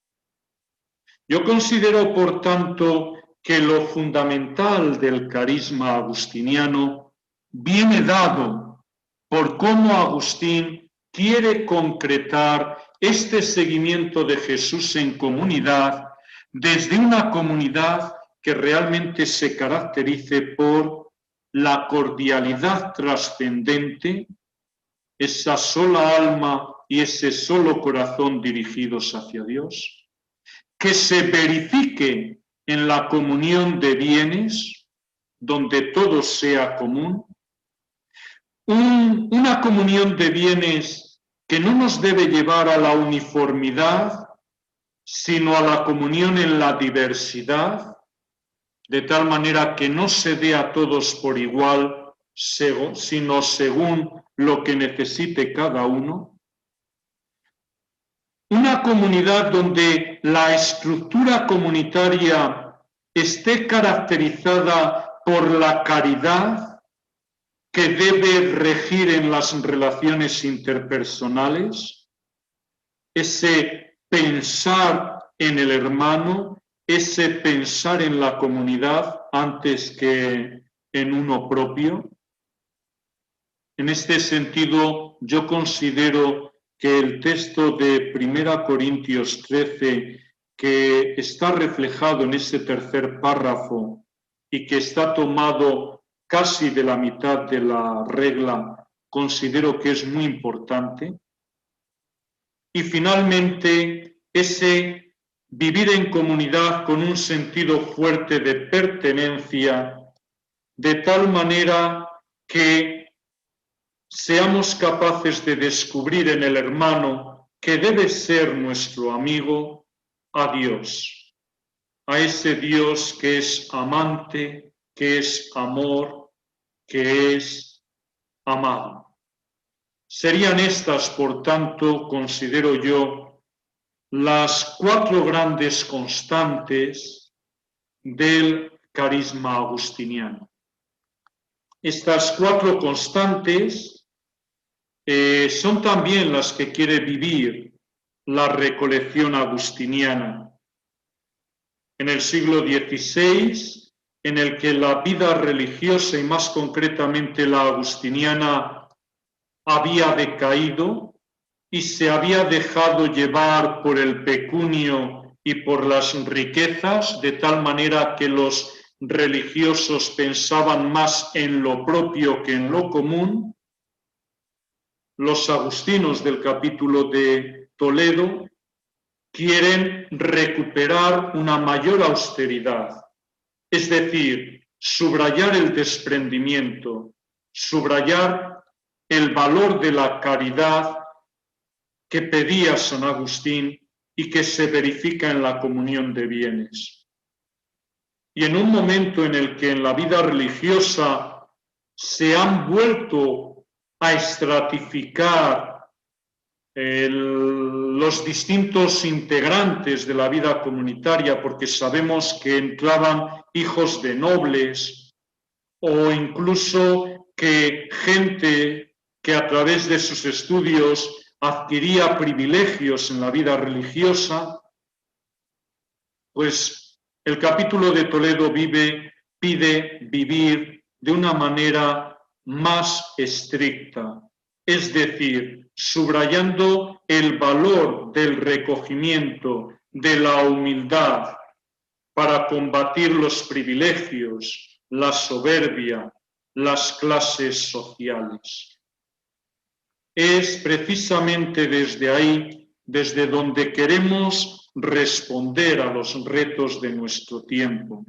Yo considero, por tanto, que lo fundamental del carisma agustiniano viene dado por cómo Agustín quiere concretar este seguimiento de Jesús en comunidad, desde una comunidad que realmente se caracterice por la cordialidad trascendente, esa sola alma y ese solo corazón dirigidos hacia Dios, que se verifique en la comunión de bienes, donde todo sea común, una comunión de bienes que no nos debe llevar a la uniformidad, sino a la comunión en la diversidad, de tal manera que no se dé a todos por igual, sino según lo que necesite cada uno. Una comunidad donde la estructura comunitaria esté caracterizada por la caridad que debe regir en las relaciones interpersonales, ese pensar en el hermano, ese pensar en la comunidad antes que en uno propio. En este sentido, yo considero que el texto de 1 Corintios 13, que está reflejado en ese tercer párrafo y que está tomado casi de la mitad de la regla, considero que es muy importante. Y finalmente, ese vivir en comunidad con un sentido fuerte de pertenencia, de tal manera que seamos capaces de descubrir en el hermano que debe ser nuestro amigo, a Dios, a ese Dios que es amante, que es amor, que es amado. Serían estas, por tanto, considero yo, las 4 grandes constantes del carisma agustiniano. Estas 4 constantes son también las que quiere vivir la recolección agustiniana. En el siglo XVI, en el que la vida religiosa y más concretamente la agustiniana había decaído y se había dejado llevar por el pecunio y por las riquezas, de tal manera que los religiosos pensaban más en lo propio que en lo común, los agustinos del capítulo de Toledo quieren recuperar una mayor austeridad, es decir, subrayar el desprendimiento, subrayar el valor de la caridad que pedía San Agustín y que se verifica en la comunión de bienes. Y en un momento en el que en la vida religiosa se han vuelto a estratificar los distintos integrantes de la vida comunitaria, porque sabemos que entraban hijos de nobles o incluso que gente que a través de sus estudios adquiría privilegios en la vida religiosa, pues el capítulo de Toledo pide vivir de una manera más estricta, es decir, subrayando el valor del recogimiento, de la humildad, para combatir los privilegios, la soberbia, las clases sociales. Es precisamente desde ahí, desde donde queremos responder a los retos de nuestro tiempo.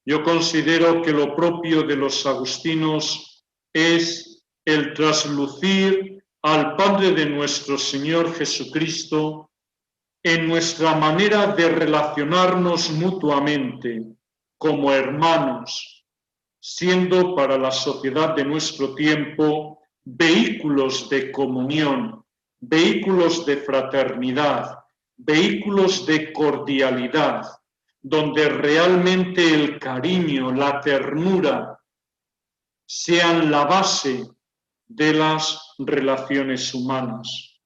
Yo considero que lo propio de los agustinos es el traslucir al Padre de nuestro Señor Jesucristo en nuestra manera de relacionarnos mutuamente como hermanos, siendo para la sociedad de nuestro tiempo vehículos de comunión, vehículos de fraternidad, vehículos de cordialidad, donde realmente el cariño, la ternura sean la base de las relaciones humanas.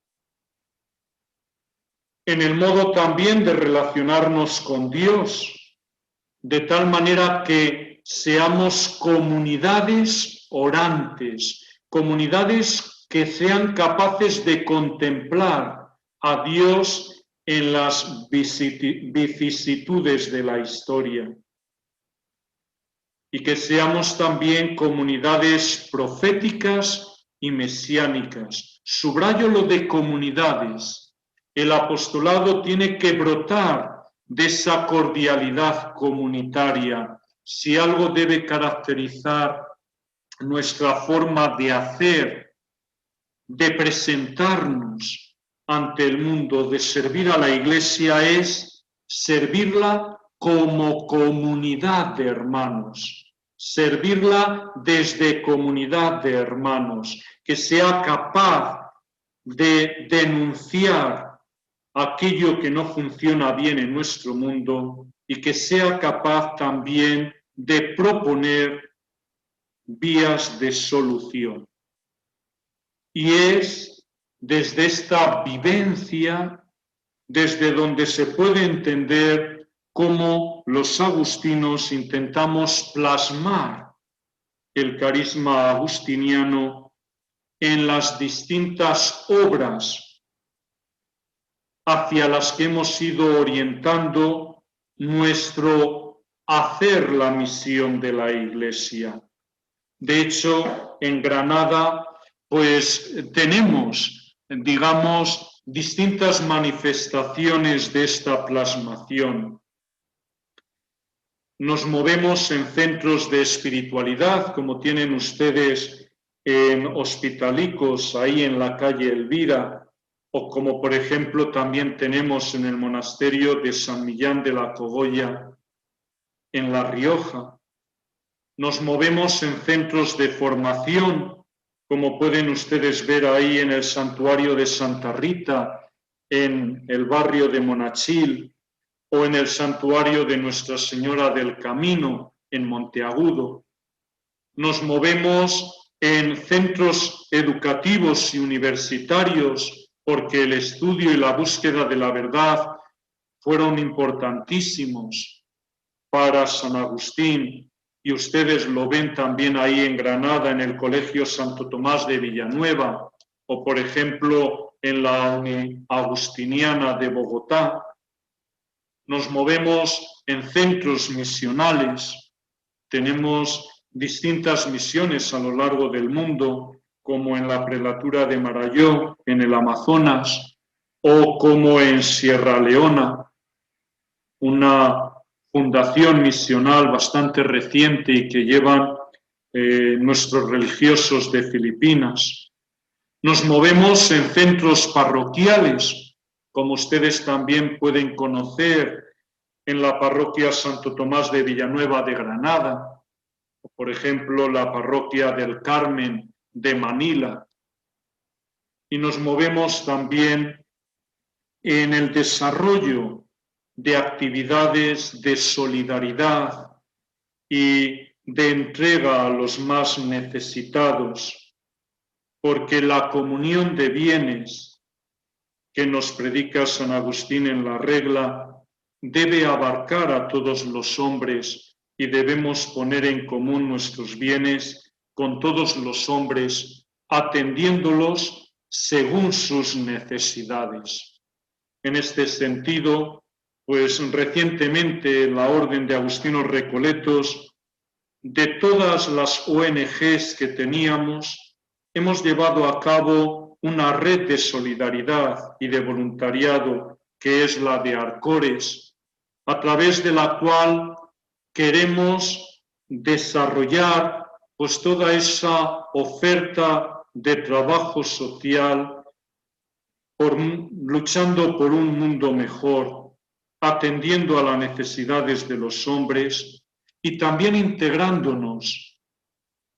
En el modo también de relacionarnos con Dios, de tal manera que seamos comunidades orantes, comunidades que sean capaces de contemplar a Dios en las vicisitudes de la historia. Y que seamos también comunidades proféticas y mesiánicas. Subrayo lo de comunidades. El apostolado tiene que brotar de esa cordialidad comunitaria. Si algo debe caracterizar nuestra forma de hacer, de presentarnos ante el mundo, de servir a la Iglesia, es servirla como comunidad de hermanos, servirla desde comunidad de hermanos, que sea capaz de denunciar aquello que no funciona bien en nuestro mundo y que sea capaz también de proponer vías de solución. Y es desde esta vivencia, desde donde se puede entender cómo los agustinos intentamos plasmar el carisma agustiniano en las distintas obras hacia las que hemos ido orientando nuestro hacer la misión de la Iglesia. De hecho, en Granada, pues tenemos, digamos, distintas manifestaciones de esta plasmación. Nos movemos en centros de espiritualidad, como tienen ustedes en Hospitalicos, ahí en la calle Elvira, o como por ejemplo también tenemos en el monasterio de San Millán de la Cogolla, en La Rioja. Nos movemos en centros de formación, como pueden ustedes ver ahí en el santuario de Santa Rita, en el barrio de Monachil, o en el santuario de Nuestra Señora del Camino, en Monteagudo. Nos movemos en centros educativos y universitarios, porque el estudio y la búsqueda de la verdad fueron importantísimos para San Agustín, y ustedes lo ven también ahí en Granada, en el Colegio Santo Tomás de Villanueva, o por ejemplo en la Agustiniana de Bogotá. Nos movemos en centros misionales, tenemos distintas misiones a lo largo del mundo, como en la prelatura de Marayó, en el Amazonas, o como en Sierra Leona, una fundación misional bastante reciente y que llevan nuestros religiosos de Filipinas. Nos movemos en centros parroquiales, como ustedes también pueden conocer en la parroquia Santo Tomás de Villanueva de Granada, o por ejemplo la parroquia del Carmen de Manila. Y nos movemos también en el desarrollo de actividades de solidaridad y de entrega a los más necesitados, porque la comunión de bienes que nos predica San Agustín en la regla debe abarcar a todos los hombres y debemos poner en común nuestros bienes con todos los hombres, atendiéndolos según sus necesidades. En este sentido, pues recientemente la Orden de Agustinos Recoletos, de todas las ONGs que teníamos, hemos llevado a cabo una red de solidaridad y de voluntariado que es la de Arcores, a través de la cual queremos desarrollar pues toda esa oferta de trabajo social luchando por un mundo mejor, atendiendo a las necesidades de los hombres y también integrándonos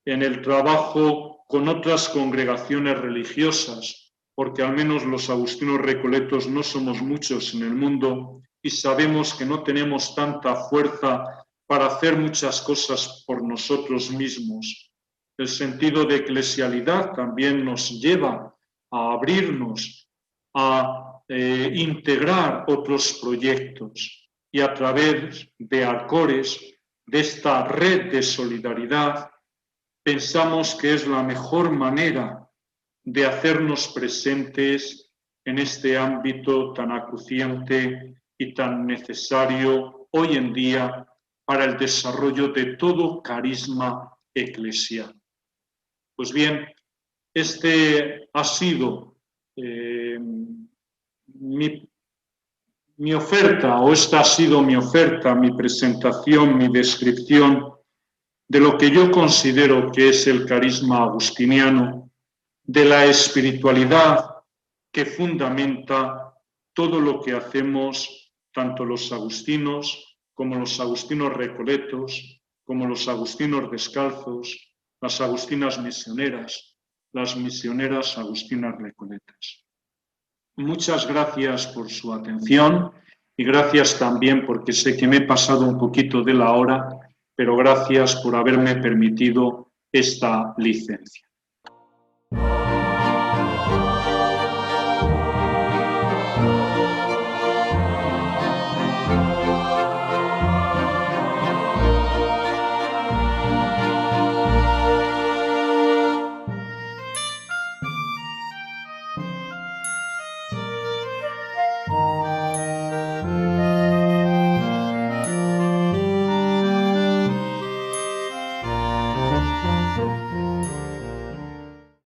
en el trabajo con otras congregaciones religiosas, porque al menos los agustinos recoletos no somos muchos en el mundo y sabemos que no tenemos tanta fuerza para hacer muchas cosas por nosotros mismos. El sentido de eclesialidad también nos lleva a abrirnos, a integrar otros proyectos y a través de Arcores, de esta red de solidaridad, pensamos que es la mejor manera de hacernos presentes en este ámbito tan acuciante y tan necesario hoy en día para el desarrollo de todo carisma eclesial. Pues bien, este ha sido mi oferta, o esta ha sido mi oferta, mi presentación, mi descripción de lo que yo considero que es el carisma agustiniano, de la espiritualidad que fundamenta todo lo que hacemos, tanto los agustinos como los agustinos recoletos, como los agustinos descalzos, las agustinas misioneras, las misioneras agustinas recoletas. Muchas gracias por su atención y gracias también porque sé que me he pasado un poquito de la hora, pero gracias por haberme permitido esta licencia.